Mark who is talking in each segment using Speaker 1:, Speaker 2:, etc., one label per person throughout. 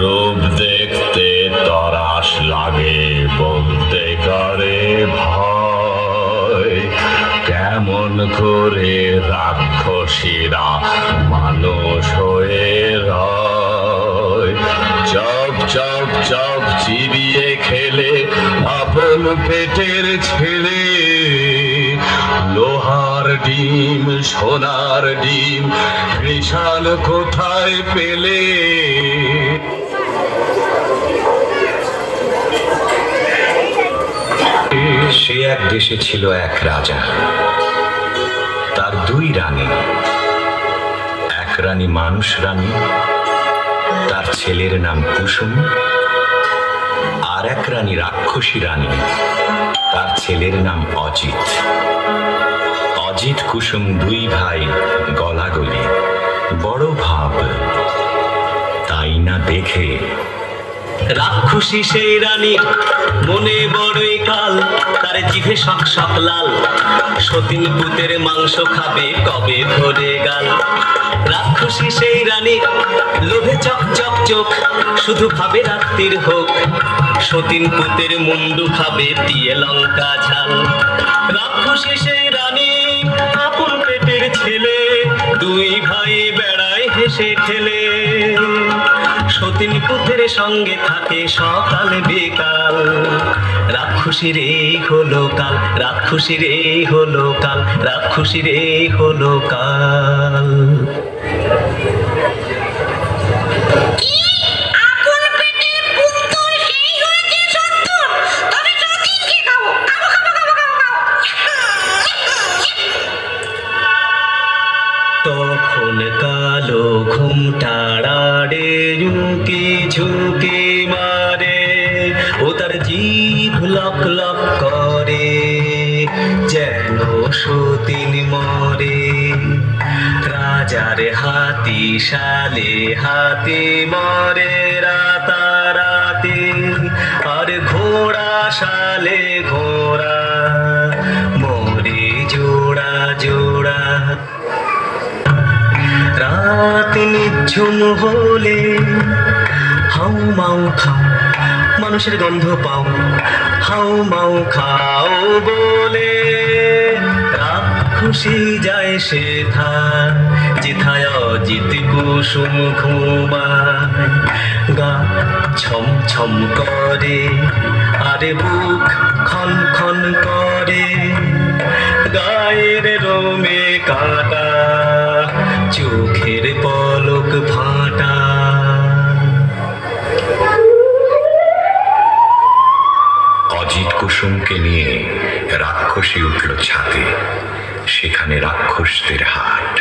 Speaker 1: রূপ দেখতে তরাস লাগে, বলতে করে ভয়, কেমন করে রাক্ষসীরা মানুষ হয়ে রয়। চপ চপ চপ চিবিয়ে খেলে আপন পেটের ছেলে, লোহার ডিম সোনার ডিম কৃষাণ কোথায় পেলে?
Speaker 2: সে এক দেশে ছিল এক রাজা, তার দুই রানী। এক রানী মানুষ রানী, তার ছেলের নাম কুসুম। আর এক রানী রাক্ষসী রানী, তার ছেলের নাম অজিত। অজিত কুসুম দুই ভাই গলাগলি, বড় ভাব। তাই না দেখে
Speaker 3: রাক্ষসী সেই রানী মনে বড়ই কাল, তার জিভে শক শক লাল, সতীন পুতের মাংস খাবে কবে ভরে গাল। রাক্ষসী সেই রানী লোভে চক চক চোখ, শুধু ভাবে রাত্রির হোক, সতীন পুতের মুন্ডু খাবে দিয়ে লঙ্কা ঝাল। রাক্ষসী সেই রানী আপন পেটের ছেলে, দুই ভাই বেড়ায় হেসে খেলে, সতীন পুতের সঙ্গে থাকে সকাল বিকাল। রাক্ষসীর এই হলো কাল, রাক্ষসীর এই হলো কাল, রাক্ষসীর এই হলো কাল। তখন কালো ঘুমটাড়ে ঝুঁকি ঝুঁকি মারে, ও তার জিভ লক লক করে, যেন সতীন মরে। রাজার হাতি শালে হাতি মরে রাতারাতি, আর ঘোড়া শালে ঘোড়া মরে জোড়া জোড়া। রাত নিঝুম হলে হাউ মাউ খাও, মানুষের গন্ধ পাও, হাউ মাউ খাও বলে। রাক্ষসী যায় সেথায়, যেথায় অজিত কুসুম ঘুমায়। গা ছম ছম করে আর বুক খন খন করে, গায়ের রোমে কাটা, চোখের পলক ফাটা।
Speaker 2: অজিত কুসুমকে নিয়ে রাক্ষসী উঠল ছাদে, সেখানে রাক্ষসদের হাট।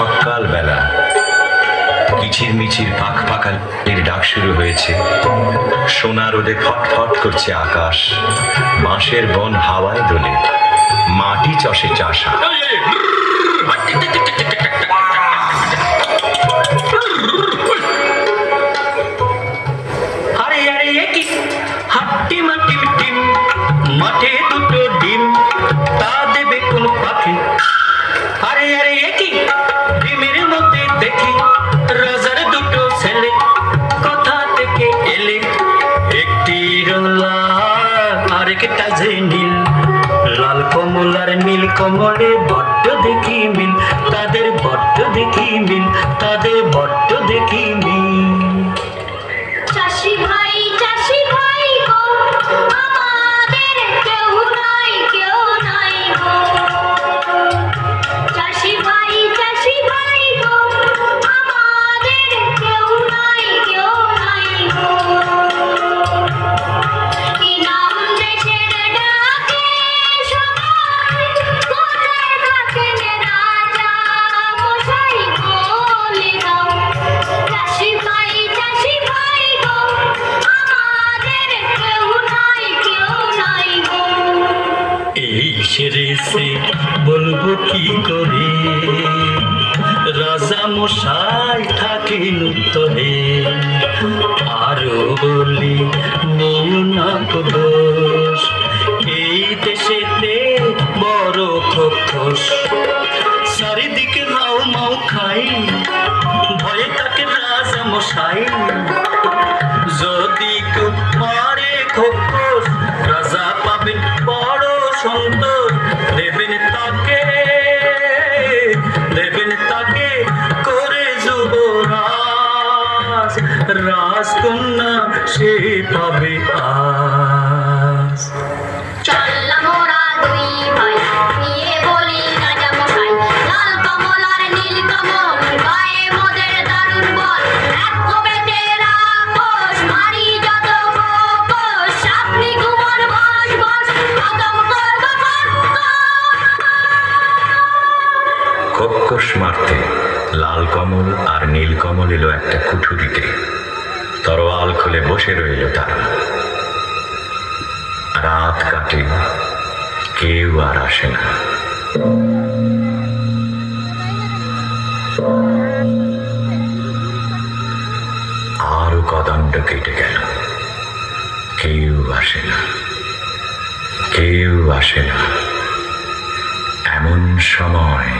Speaker 2: সকাল বেলা কিচির মিচির পাখ পাখালির ডাক শুরু হয়েছে। সোনা রোদে ফটফট করছে আকাশ, বাঁশের বন হাওয়ায় দোলে, মাটি চষে চাষা।
Speaker 3: আরে আরে এ কি হাট্টি মাটি টিম, মাঠে দুটো ডিম, তা দেবে কোন পাখি? আরে আরে এ কি ডিমের মধ্যে দেখি রাজার দুটো ছেলে, কোথা থেকে এলে? একটি লাল আরেকটা যে নীল, লাল কমল আর নীল কমলে বড্ড দেখি মিল, তাদের বড্ড দেখি মিল, তাদের বড্ড দেখি মিল।
Speaker 4: চাষি ভাই গো, আমাদের কেউ নাই গো। চাষি ভাই গো, আমাদের কেউ নাই গো। কি নাম দেশের ডাকে সবাই, কোথায় থাকেন রাজা মশাই বলে দাও। চাষি ভাই গো, আমাদের কেউ নাই গো।
Speaker 3: এই সেরেছে বলবো কি করে, রাজা মশাই থাকেন উত্তরে। আরো বলি নিও না কো দোষ, এই দেশেতে বড় খোকস। চারিদিকে মাও মাও খাই, ভয়ে থাকে রাজা মশাই। যদি কেউ মারে খোকস, রাজা পাবেন বড় সন্তোষ। দেবেন তাকে করে যুবরাজ, রাজকন্যা সে পাবে আজ।
Speaker 4: চললাম ওরা দুই ভাই, নিয়ে বলি রাজা মশাই, লাল কমল আর নীল কমল, গায়ে মোদের দারুণ বল। এক কবেতে রাক্ষস, মারি যত খোকস, আপনি ঘুমন বস বস, খতম করব
Speaker 2: খোকস মারতে লাল কমল আর নীল কমল এলো একটা কুঠুরিতে। তরোয়াল খুলে বসে রইল তারা। রাত কাটে, কেউ আর আসে না। আরো কদণ্ড কেটে গেল, কেউ আসে না, কেউ আসে না। এমন সময়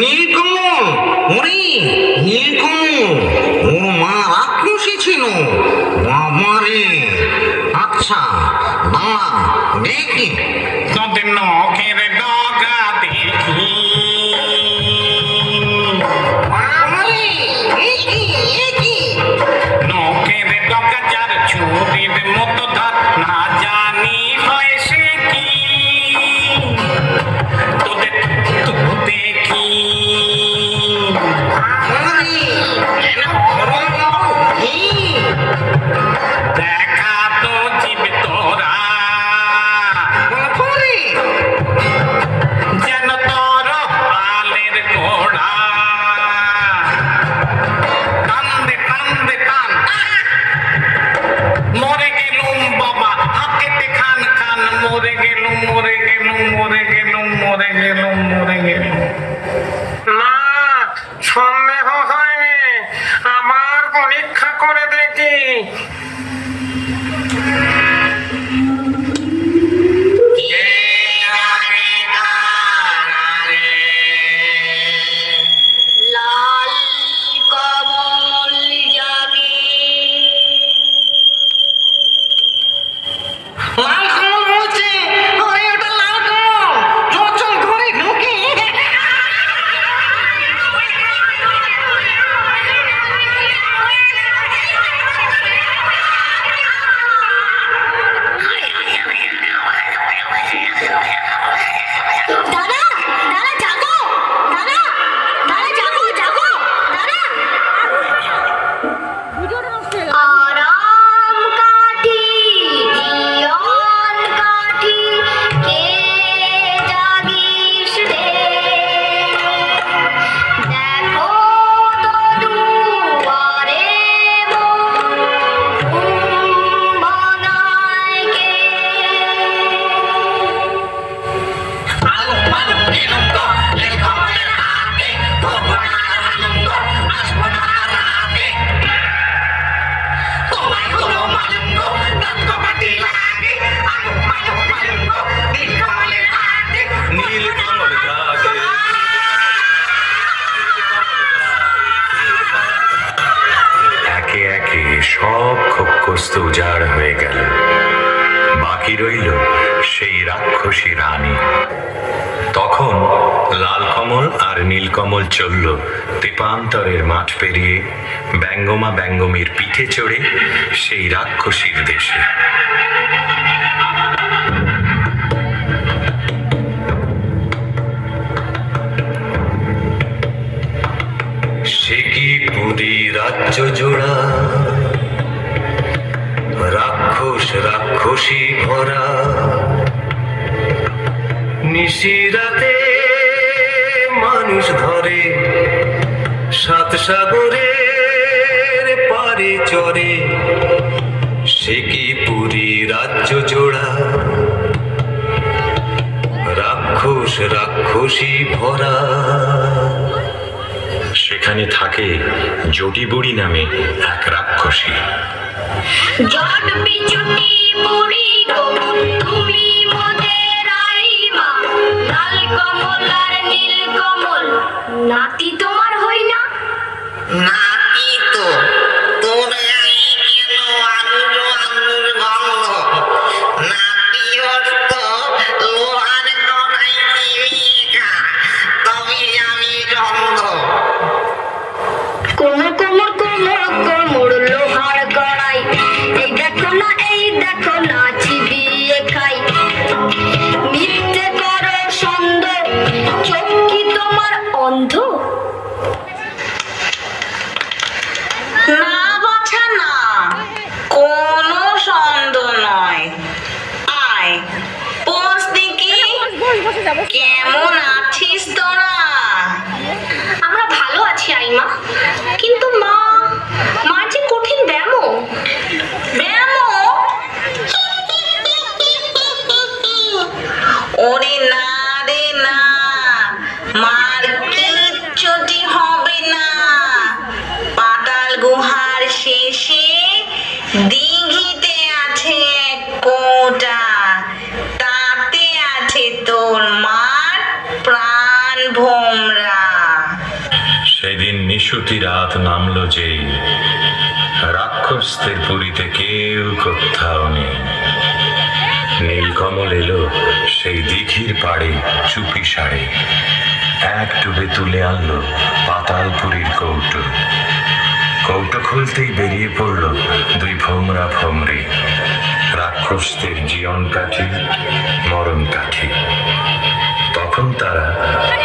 Speaker 5: নীলকমল, ওরে নীলকমল, ওর মা রাক্ষসী ছিল। বাবারে, আচ্ছা দাঁড়া দেখি তোদের নখের ডগা দেখি। বাবারে, নখের ডগা যার ছুরির মতো ধার, না জানি হয় সে কি। মরে গেলুম মরে গেলুম। না, সন্দেহ হয়নি, আবার পরীক্ষা করে দেখি।
Speaker 4: লাল কমল জাগে
Speaker 5: লাল কমল বলছে, ওরে ওটা লাল কমল, চল চল ঘরে ঢুকি।
Speaker 4: দাদা দাদা জাগো দাদা দাদা জাগো জাগো দাদা আরাম কাঠি জীবন কাঠি কে জাগিস রে দেখো তো দুয়ারে ঘুম ভাঙায় কে
Speaker 2: নীলকমল জাগে, একে একে সব খোকস্ত উজাড় হয়ে গেল। বাকি রইল সেই রাক্ষসী রানী। তখন লালকমল আর নীলকমল চলল তেপান্তরের মাঠ পেরিয়ে ব্যঙ্গমা ব্যঙ্গমীর পিঠে চড়ে সেই রাক্ষসীর দেশে। সে কি পুরী রাজ্য জোড়া, রাক্ষস রাক্ষসী ভরা, নিশিরাতে মানুষ ধরে, সাত সাগরের পারে চরে। সে কি পুরী রাজ্য জোড়া, রাক্ষস রাক্ষসী ভরা। সেখানে থাকে জটি বুড়ি নামে এক রাক্ষসী।
Speaker 4: জট বিচুটি বুড়ি গো তুমি মোদের আইমা লাল কমল আর নীল কমল নাতি তোমার হই না
Speaker 5: নাকি তো তোর গায়ে কেন আলুর আলুর গন্ধ? নাতি হস্ত লোহার কড়াই চিবিয়ে খা, তবে আমি গন্ধ।
Speaker 4: কোমর কোমর কোমর কোমর লোহার গড়াই এই দেখো না চিবিয়ে খাই মিথ্যে করো সন্দেহ চোখ কি তোমার অন্ধ
Speaker 6: না বাছা না, কোনো সন্দেহ নয়। আয় পোষ দেখি, কেমন আছিস তোরা?
Speaker 4: আমরা ভালো আছি আইমা, কিন্তু মা যে কঠিন ব্যামো
Speaker 6: ব্যামো? ওরে না রে না, মার কিচ্ছুটি হবে না। পাতাল গুহার শেষে দিঘিতে আছে এক কোটা, তাতে আছে তোর মার প্রাণ ভোমরা।
Speaker 2: সেদিন নিশুতি রাত নামলো যেই, রাক্ষসদের পুরীতে কেউ কোথাও নেই। নীলকমল এলো সেই দিঘির পাড়ে চুপি সারে, এক ডুবে তুলে আনলো পাতালপুরীর কৌটো। কৌটো খুলতেই বেরিয়ে পড়ল দুই ভোমরা ভোমরে, রাক্ষসদের জীবন কাঠি মরণ কাঠি। তখন তারা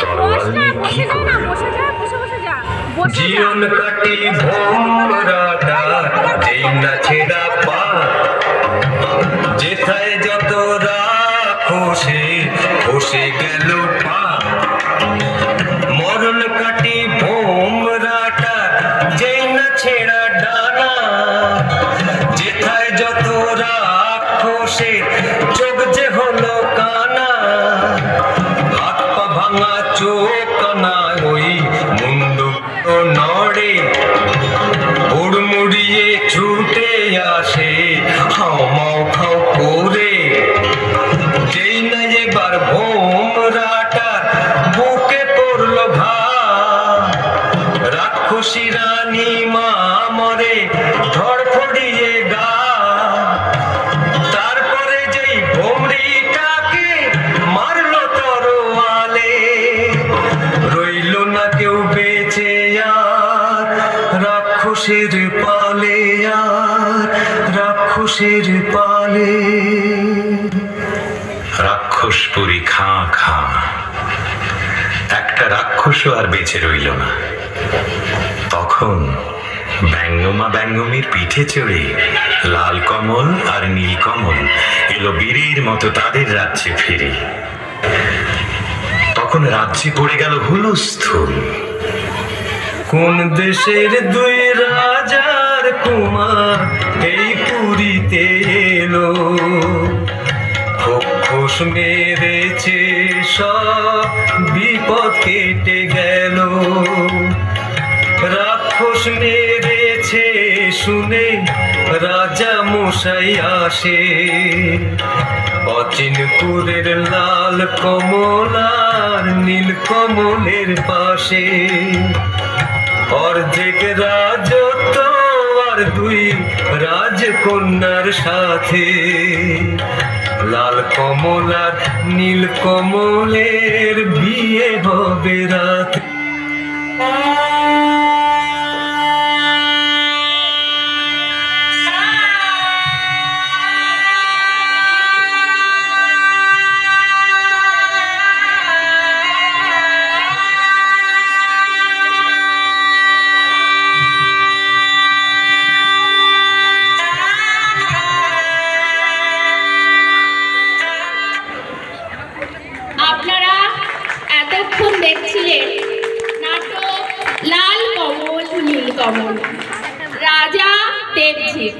Speaker 2: তরোয়াল নিয়ে কি করল? জীবন কাটি ভোমরাটা যেই না ছেড়া পা, যেথায় যত রাক্ষসে খসে গেল পা। মরণ কাটি ভোমরাটা যেই না ছেড়া ডানা, যেথায় যত রাক্ষসে চোখ যে হলো কানা।
Speaker 1: চোখ না ওই মুন্ডু নড়ে হুড়মুড়িয়ে ছুটে আসে হাও খাও করে যেই না এবার ভোমরাটার বুকে পড়লো ভার রাক্ষসী রানী মা মরে ধড়ফড়িয়ে গা তারপরে যেই ভোমরিটাকে মারলো তরোয়ালে রইল না কেউ বেঁচে আর রাক্ষসের পালে আর রাক্ষসের পালে
Speaker 2: রাক্ষসপুরী খাঁ খাঁ একটা রাক্ষসও আর বেঁচে রইল না। তখন ব্যঙ্গমা ব্যঙ্গমীর পিঠে চড়ে লাল কমল আর নীল কমল এলো বীরের মতো তাদের রাজ্যে ফিরে। তখন রাজ্যে পড়ে গেল হুলস্থুল।
Speaker 1: কোন দেশের দুই রাজার কুমার এই পুরীতে এলো খোস মেরেছে সব বিপদ কেটে গেল রাক্ষস মেরেছে শুনে রাজা মশাই আসে অচিনপুরের লাল কমল আর নীল কমলের পাশে অর্ধেক রাজত্ব আর দুই রাজকন্যার সাথে লাল কমল আর নীল কমলের বিয়ে হবে রাত।
Speaker 7: আপনারা এতক্ষণ দেখছিলেন নাটক লাল কমল নীল কমল, রাজা দেবজিৎ।